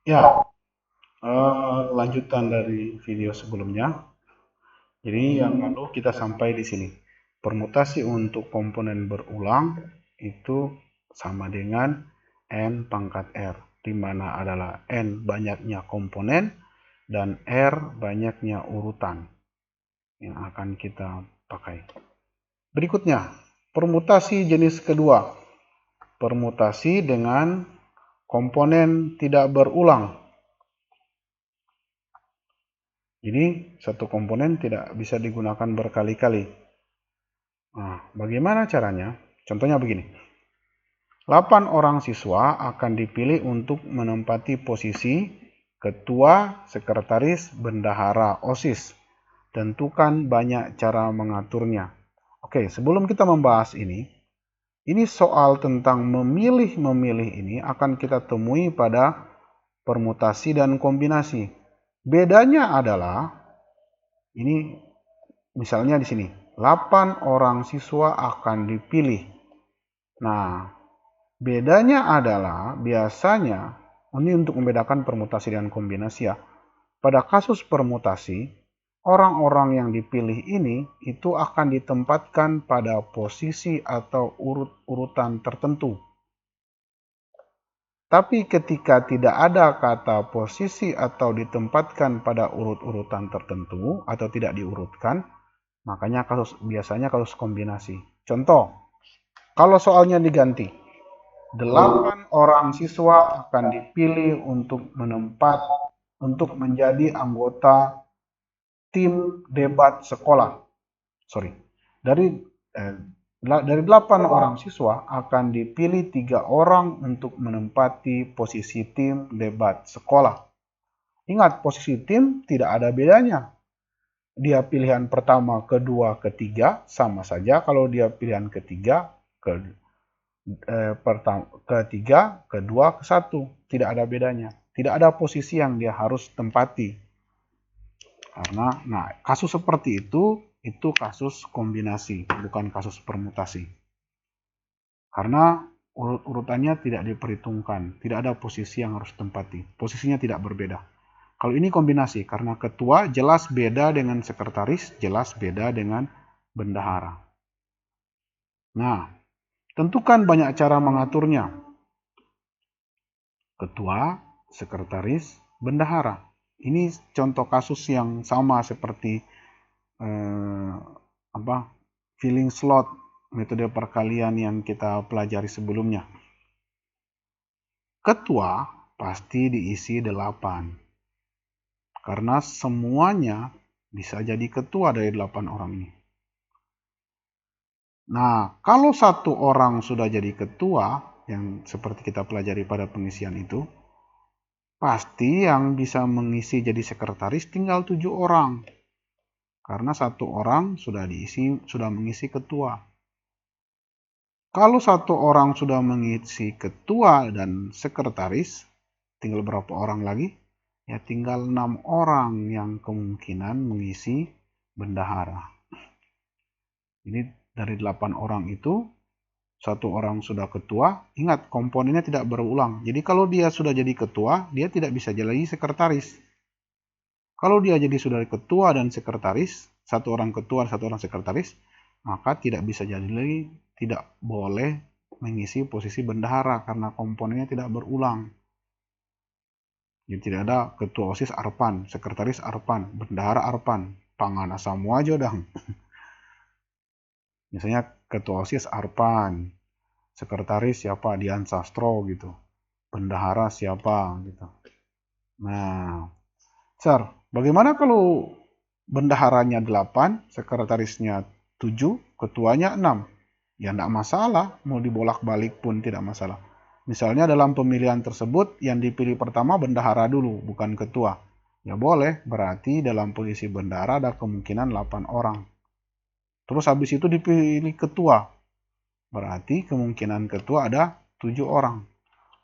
Ya, lanjutan dari video sebelumnya. Jadi yang lalu kita sampai di sini. Permutasi untuk komponen berulang itu sama dengan N pangkat R, di mana adalah N banyaknya komponen dan R banyaknya urutan yang akan kita pakai. Berikutnya, permutasi jenis kedua. Permutasi dengan komponen tidak berulang. Jadi, satu komponen tidak bisa digunakan berkali-kali. Nah, bagaimana caranya? Contohnya begini. 8 orang siswa akan dipilih untuk menempati posisi ketua, sekretaris, bendahara, OSIS. Tentukan banyak cara mengaturnya. Oke, sebelum kita membahas ini soal tentang memilih-memilih ini akan kita temui pada permutasi dan kombinasi. Bedanya adalah ini misalnya di sini 8 orang siswa akan dipilih. Nah, bedanya adalah biasanya ini untuk membedakan permutasi dan kombinasi ya. Pada kasus permutasi, orang-orang yang dipilih ini itu akan ditempatkan pada posisi atau urut-urutan tertentu. Tapi ketika tidak ada kata posisi atau ditempatkan pada urut-urutan tertentu atau tidak diurutkan, makanya biasanya kasus kombinasi. Contoh, kalau soalnya diganti, 8 orang siswa akan dipilih untuk menjadi anggota tim debat sekolah. Sorry, dari eh, dari 8 orang siswa akan dipilih 3 orang untuk menempati posisi tim debat sekolah. Ingat, posisi tim tidak ada bedanya. Dia pilihan pertama, kedua, ketiga sama saja. Kalau dia pilihan ketiga, ketiga, kedua, ke satu, tidak ada bedanya. Tidak ada posisi yang dia harus tempati. Karena, nah, kasus seperti itu kasus kombinasi, bukan kasus permutasi. Karena urut-urutannya tidak diperhitungkan, tidak ada posisi yang harus tempati. Posisinya tidak berbeda. Kalau ini kombinasi, karena ketua jelas beda dengan sekretaris, jelas beda dengan bendahara. Nah, tentukan banyak cara mengaturnya. Ketua, sekretaris, bendahara. Ini contoh kasus yang sama seperti filling slot, metode perkalian yang kita pelajari sebelumnya. Ketua pasti diisi 8. Karena semuanya bisa jadi ketua dari 8 orang ini. Nah, kalau satu orang sudah jadi ketua, yang seperti kita pelajari pada pengisian itu, pasti yang bisa mengisi jadi sekretaris tinggal 7 orang. Karena satu orang sudah mengisi ketua. Kalau satu orang sudah mengisi ketua dan sekretaris, tinggal berapa orang lagi? Ya tinggal 6 orang yang kemungkinan mengisi bendahara. Jadi dari 8 orang itu, satu orang sudah ketua, ingat komponennya tidak berulang. Jadi kalau dia sudah jadi ketua, dia tidak bisa jadi sekretaris. Kalau dia jadi sudah ketua dan sekretaris, satu orang ketua dan satu orang sekretaris, maka tidak bisa jadi lagi, tidak boleh mengisi posisi bendahara karena komponennya tidak berulang. Jadi tidak ada ketua OSIS Arpan, sekretaris Arpan, bendahara Arpan, pangana semua aja dah. Misalnya ketua OSIS Arpan, sekretaris siapa, Dian Sastro gitu, bendahara siapa gitu. Nah, Sir, bagaimana kalau bendaharanya 8, sekretarisnya 7, ketuanya 6? Ya tidak masalah, mau dibolak-balik pun tidak masalah. Misalnya dalam pemilihan tersebut yang dipilih pertama bendahara dulu, bukan ketua. Ya boleh, berarti dalam posisi bendahara ada kemungkinan 8 orang. Terus habis itu dipilih ketua, berarti kemungkinan ketua ada 7 orang.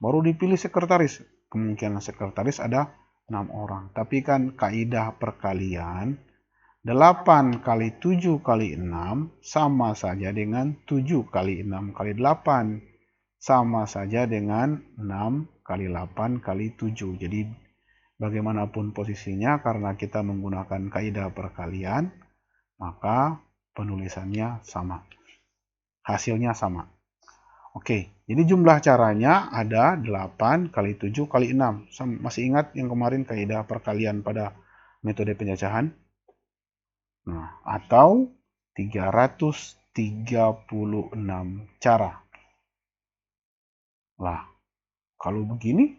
Baru dipilih sekretaris, kemungkinan sekretaris ada 6 orang. Tapi kan kaidah perkalian, 8 kali 7 kali 6 sama saja dengan 7 kali 6 kali 8. sama saja dengan 6 kali 8 kali 7. Jadi bagaimanapun posisinya, karena kita menggunakan kaidah perkalian, maka penulisannya sama. Hasilnya sama. Oke, jadi jumlah caranya ada 8 kali 7 kali 6. Masih ingat yang kemarin kaidah perkalian pada metode penjajahan? Nah, atau 336 cara. Lah, kalau begini,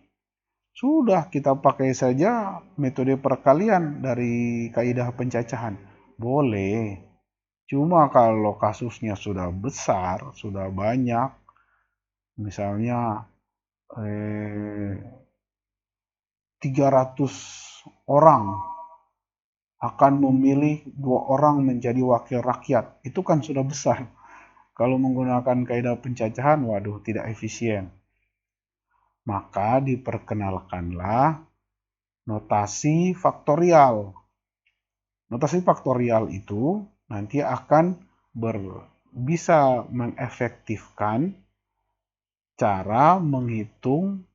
sudah kita pakai saja metode perkalian dari kaidah pencacahan. Boleh. Cuma kalau kasusnya sudah besar, sudah banyak, misalnya 300 orang akan memilih 2 orang menjadi wakil rakyat. Itu kan sudah besar. Kalau menggunakan kaidah pencacahan, waduh, tidak efisien. Maka diperkenalkanlah notasi faktorial. Notasi faktorial itu nanti akan bisa mengefektifkan cara menghitung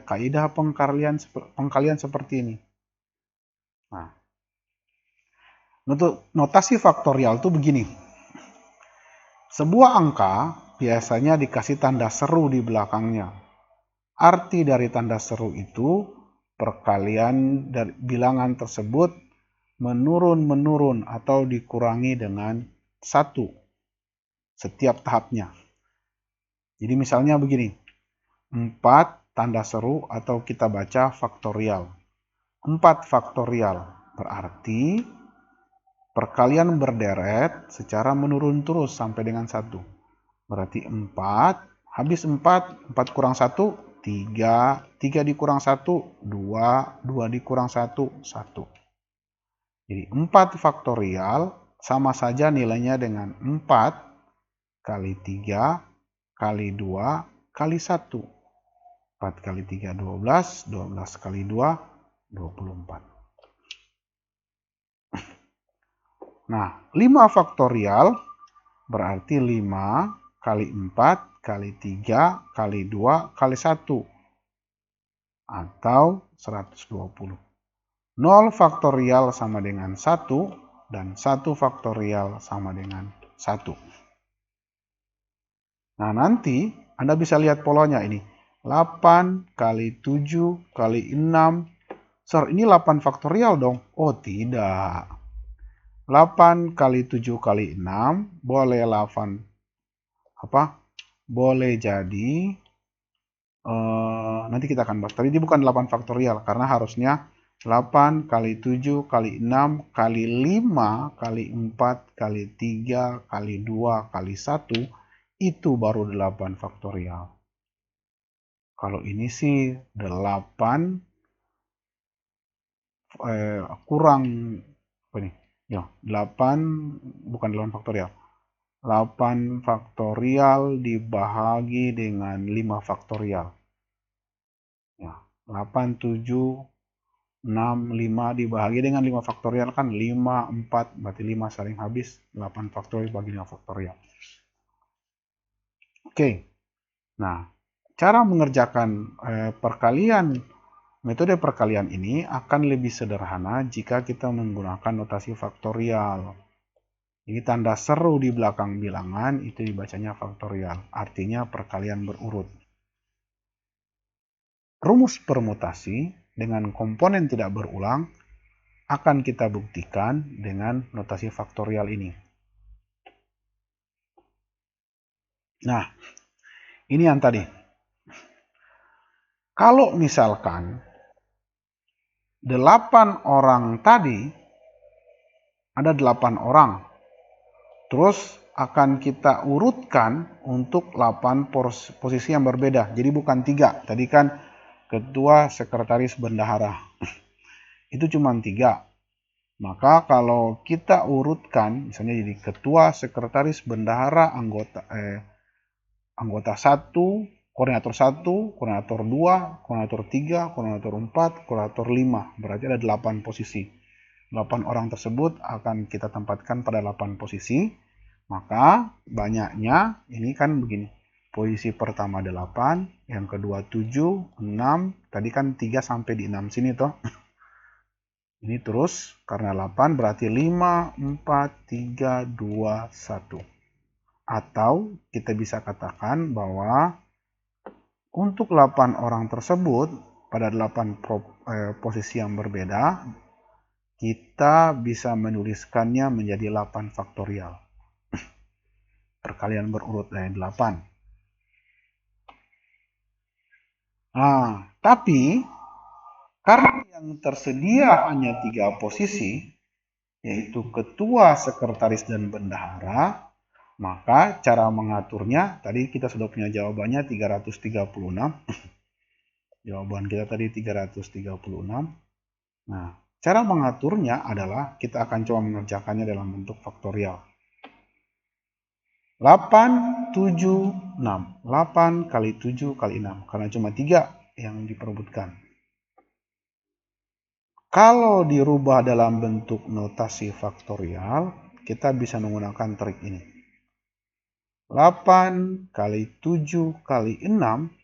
kaidah pengkalian seperti ini. Nah, notasi faktorial itu begini. Sebuah angka biasanya dikasih tanda seru di belakangnya. Arti dari tanda seru itu, perkalian dari bilangan tersebut menurun-menurun atau dikurangi dengan 1 setiap tahapnya. Jadi misalnya begini, 4 tanda seru atau kita baca faktorial. 4 faktorial berarti perkalian berderet secara menurun terus sampai dengan 1. Berarti 4, habis 4, 4 kurang 1, 3, 3 dikurang 1, 2, 2 dikurang 1, 1. Jadi 4 faktorial sama saja nilainya dengan 4 kali 3 kali 2 kali 1. 4 kali 3, 12, 12 kali 2, 24. Nah, 5 faktorial berarti 5 kali 4 kali 3 kali 2 kali 1. Atau 120. 0 faktorial sama dengan 1 dan 1 faktorial sama dengan 1. Nah, nanti Anda bisa lihat polanya ini. 8 kali 7 kali 6. Sir, ini 8 faktorial dong? Oh, tidak. 8 kali 7 kali 6 boleh 8 boleh jadi nanti kita akan bahas. Tapi ini bukan 8 faktorial karena harusnya 8 kali 7 kali 6 kali 5 kali 4 kali 3 kali 2 kali 1 itu baru 8 faktorial. Kalau ini sih 8 kurang apa nih? Ya, 8 bukan 8 faktorial. 8 faktorial dibahagi dengan 5 faktorial. Ya, 8, 7, 6, 5 dibahagi dengan 5 faktorial kan 5, 4, berarti 5 saling habis, 8 faktorial bagi 5 faktorial. Oke, nah cara mengerjakan metode perkalian ini akan lebih sederhana jika kita menggunakan notasi faktorial. Jadi tanda seru di belakang bilangan itu dibacanya faktorial, artinya perkalian berurut. Rumus permutasi dengan komponen tidak berulang akan kita buktikan dengan notasi faktorial ini. Nah, ini yang tadi. Kalau misalkan 8 orang tadi, ada 8 orang, terus akan kita urutkan untuk 8 posisi yang berbeda. Jadi bukan 3. Tadi kan ketua, sekretaris, bendahara. Itu cuma 3. Maka kalau kita urutkan, misalnya jadi ketua, sekretaris, bendahara, anggota 1, koordinator 1, koordinator 2, koordinator 3, koordinator 4, koordinator 5. Berarti ada 8 posisi. 8 orang tersebut akan kita tempatkan pada 8 posisi. Maka banyaknya ini kan begini. Posisi pertama 8, yang kedua 7, 6, tadi kan 3 sampai di 6 sini toh. Ini terus, karena 8 berarti 5, 4, 3, 2, 1. Atau kita bisa katakan bahwa untuk 8 orang tersebut, pada 8 posisi yang berbeda, kita bisa menuliskannya menjadi 8 faktorial. Perkalian berurut dari 8. Nah, tapi karena yang tersedia hanya 3 posisi, yaitu ketua, sekretaris, dan bendahara, maka cara mengaturnya, tadi kita sudah punya jawabannya 336. Jawaban kita tadi 336. Nah, cara mengaturnya adalah kita akan coba mengerjakannya dalam bentuk faktorial. 8, 7, 6. 8 kali 7 kali 6. Karena cuma 3 yang diperebutkan. Kalau dirubah dalam bentuk notasi faktorial, kita bisa menggunakan trik ini. 8 kali 7 kali 6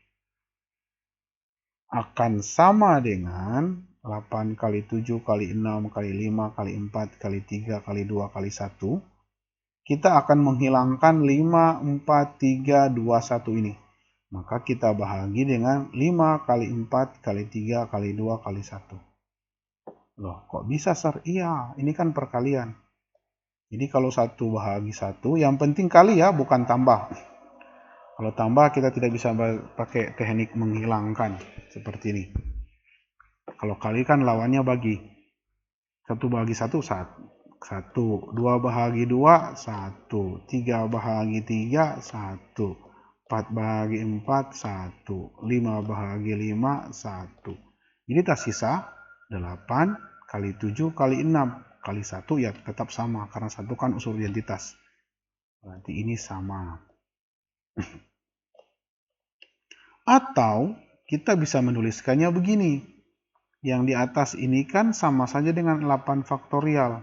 akan sama dengan 8 kali 7 kali 6 kali 5 kali 4 kali 3 kali 2 kali 1. Kita akan menghilangkan 5, 4, 3, 2, 1 ini. Maka kita bahagi dengan 5 kali 4 kali 3 kali 2 kali 1. Loh, kok bisa, Sir? Iya, ini kan perkalian. Jadi kalau 1 bahagi 1, yang penting kali ya, bukan tambah. Kalau tambah kita tidak bisa pakai teknik menghilangkan seperti ini. Kalau kali kan lawannya bagi. 1 bahagi 1, 1. 2 bahagi 2, 1. 3 bahagi 3, 1. 4 bahagi 4, 1. 5 bahagi 5, 1. Jadi tersisa 8 kali 7 kali 6 kali 1 ya tetap sama. Karena 1 kan unsur identitas. Berarti ini sama. Atau kita bisa menuliskannya begini. Yang di atas ini kan sama saja dengan 8 faktorial.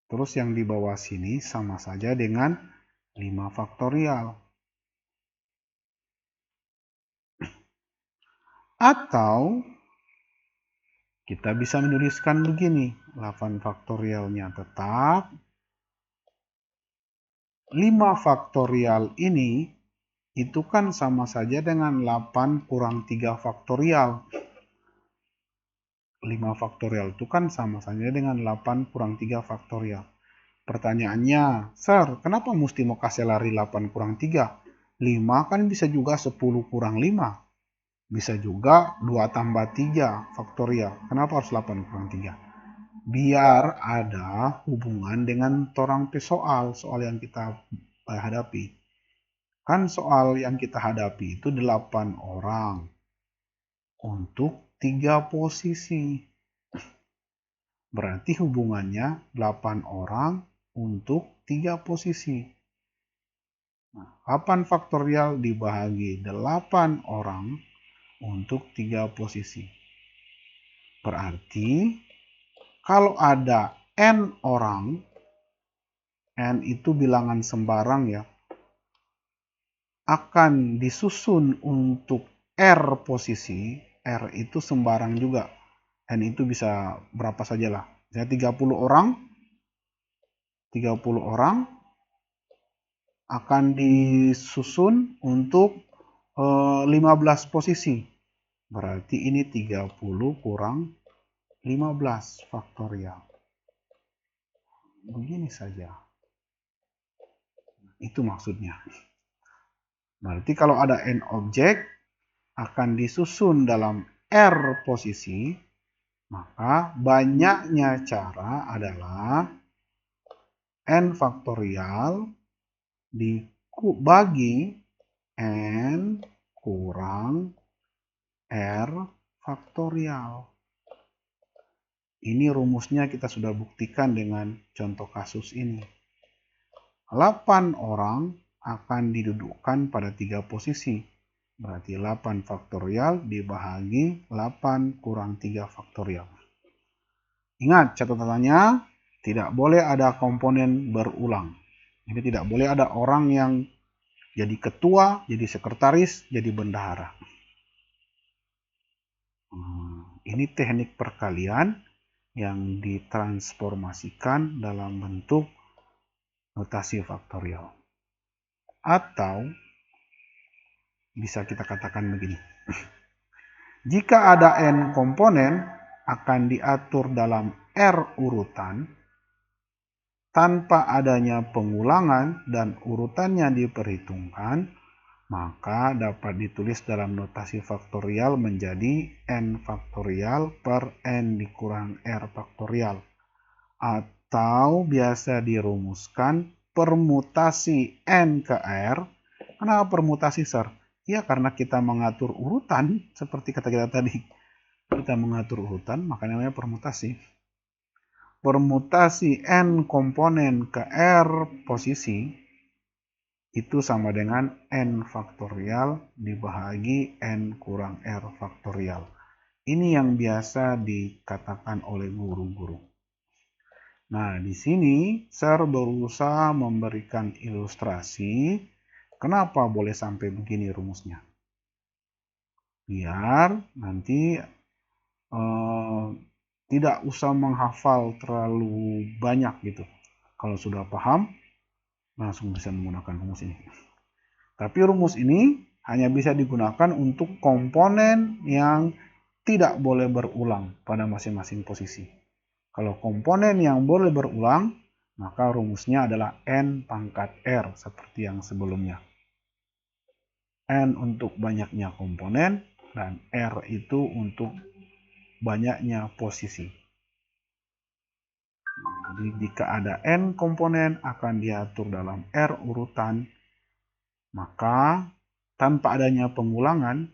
Terus yang di bawah sini sama saja dengan 5 faktorial. Atau kita bisa menuliskan begini. 8 faktorialnya tetap. 5 faktorial ini itu kan sama saja dengan 8 kurang 3 faktorial. 5 faktorial itu kan sama saja dengan 8 kurang 3 faktorial. Pertanyaannya, Sir, kenapa mesti mau kasih lari 8 kurang 3? 5 kan bisa juga 10 kurang 5. Bisa juga 2 tambah 3 faktorial. Kenapa harus 8 kurang 3? Biar ada hubungan dengan torang soal yang kita hadapi. Kan soal yang kita hadapi itu 8 orang untuk 3 posisi. Berarti hubungannya 8 orang untuk 3 posisi. Nah, 8 faktorial dibagi 8 orang untuk 3 posisi. Berarti kalau ada N orang, N itu bilangan sembarang ya, akan disusun untuk R posisi, R itu sembarang juga. N itu bisa berapa sajalah. Misalnya 30 orang akan disusun untuk 15 posisi. Berarti ini 30 kurang 15 faktorial. Begini saja. Itu maksudnya. Berarti kalau ada N objek akan disusun dalam R posisi, maka banyaknya cara adalah N faktorial dibagi N kurang R faktorial. Ini rumusnya kita sudah buktikan dengan contoh kasus ini. 8 orang akan didudukkan pada 3 posisi. Berarti 8 faktorial dibagi 8 kurang 3 faktorial. Ingat catatannya, tidak boleh ada komponen berulang. Jadi tidak boleh ada orang yang jadi ketua, jadi sekretaris, jadi bendahara. Ini teknik perkalian yang ditransformasikan dalam bentuk notasi faktorial. Atau bisa kita katakan begini. Jika ada n komponen akan diatur dalam R urutan tanpa adanya pengulangan dan urutannya diperhitungkan, maka dapat ditulis dalam notasi faktorial menjadi n faktorial per n dikurang r faktorial. Atau biasa dirumuskan permutasi n ke r. Kenapa permutasi, Sir? Ya, karena kita mengatur urutan, seperti kata kita tadi. Kita mengatur urutan, maka namanya permutasi. Permutasi n komponen ke r posisi itu sama dengan n faktorial dibagi n kurang r faktorial. Ini yang biasa dikatakan oleh guru-guru. Nah, di sini Sir berusaha memberikan ilustrasi kenapa boleh sampai begini rumusnya. Biar nanti tidak usah menghafal terlalu banyak gitu. Kalau sudah paham, langsung bisa menggunakan rumus ini. Tapi rumus ini hanya bisa digunakan untuk komponen yang tidak boleh berulang pada masing-masing posisi. Kalau komponen yang boleh berulang, maka rumusnya adalah n pangkat r seperti yang sebelumnya. N untuk banyaknya komponen dan r itu untuk banyaknya posisi. Jadi jika ada n komponen akan diatur dalam r urutan, maka tanpa adanya pengulangan,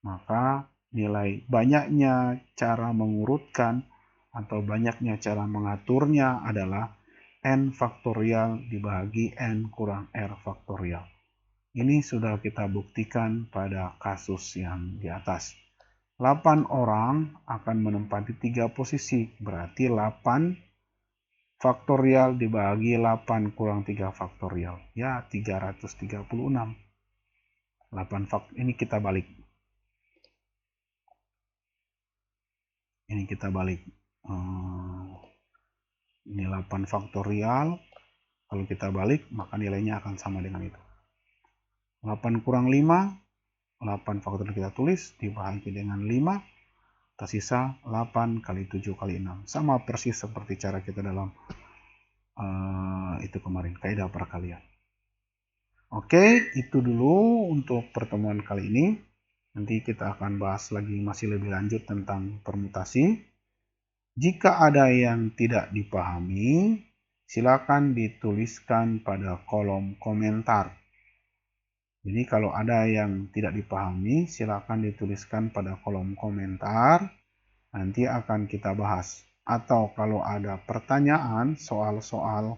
maka nilai banyaknya cara mengurutkan atau banyaknya cara mengaturnya adalah n faktorial dibagi n kurang r faktorial. Ini sudah kita buktikan pada kasus yang di atas. 8 orang akan menempati 3 posisi, berarti 8 faktorial dibagi 8 kurang 3 faktorial. Ya, 336. 8 ini kita balik. Ini kita balik. Ini 8 faktorial. Kalau kita balik, maka nilainya akan sama dengan itu. 8 kurang 5. 8 faktorial kita tulis, dibagi dengan 5. Tersisa 8 kali 7 kali 6. Sama persis seperti cara kita dalam itu kemarin, kaidah perkalian. Oke, itu dulu untuk pertemuan kali ini. Nanti kita akan bahas lagi masih lebih lanjut tentang permutasi. Jika ada yang tidak dipahami, silakan dituliskan pada kolom komentar. Jadi kalau ada yang tidak dipahami, silakan dituliskan pada kolom komentar. Nanti akan kita bahas. Atau kalau ada pertanyaan soal-soal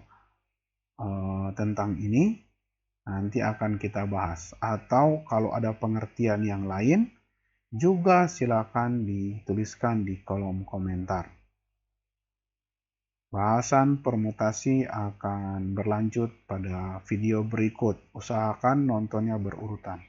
tentang ini, nanti akan kita bahas. Atau kalau ada pengertian yang lain, juga silakan dituliskan di kolom komentar. Bahasan permutasi akan berlanjut pada video berikut. Usahakan nontonnya berurutan.